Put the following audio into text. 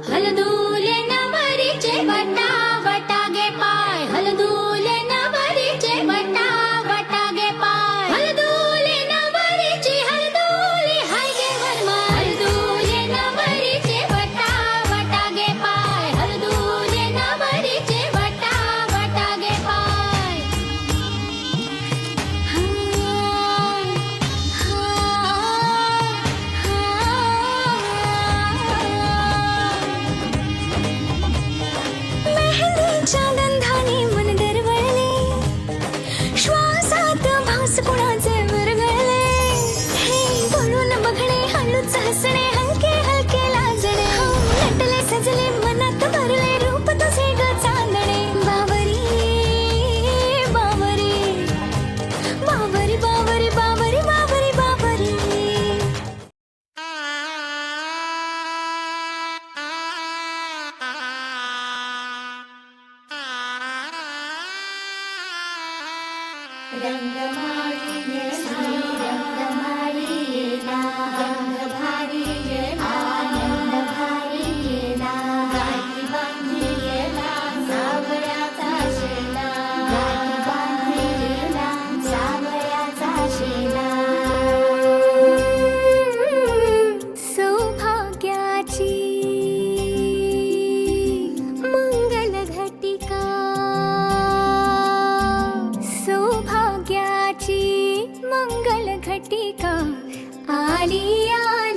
हलदूले नवरीचे वटा वटागे पाय, हलदूले नवरीचे वटा वटागे पाय, हलदूले नवरीचे हलदूले हाय गे वर्मा, हलदूले नवरीचे वटा वटागे पाय, हलदूले नवरीचे वटा वटागे पाय. मेहंदीच्या गंधाने मन दरवळले, श्वासात भास कुणाचे विरघळले. हे वळून बघणे, हळूच हसणे, हलके हलके लाजणे, नटले सजले मनात भरले रूप तुझे ग चांदणे. बावरी बावरी बावरी बावरी बावरी बावरी बावरी. रंगमाळी ये रंगमाळी ये ना, रंगभारी ये आनंद भारी ये ना, गाठी बांधी ये ना सावळ्याचा शेणा, गाठी बांधी ये ना सावळ्याचा शेणा. सौभाग्याची मंगल घटिका, सौभाग्याची मंगल घटिका आली आली.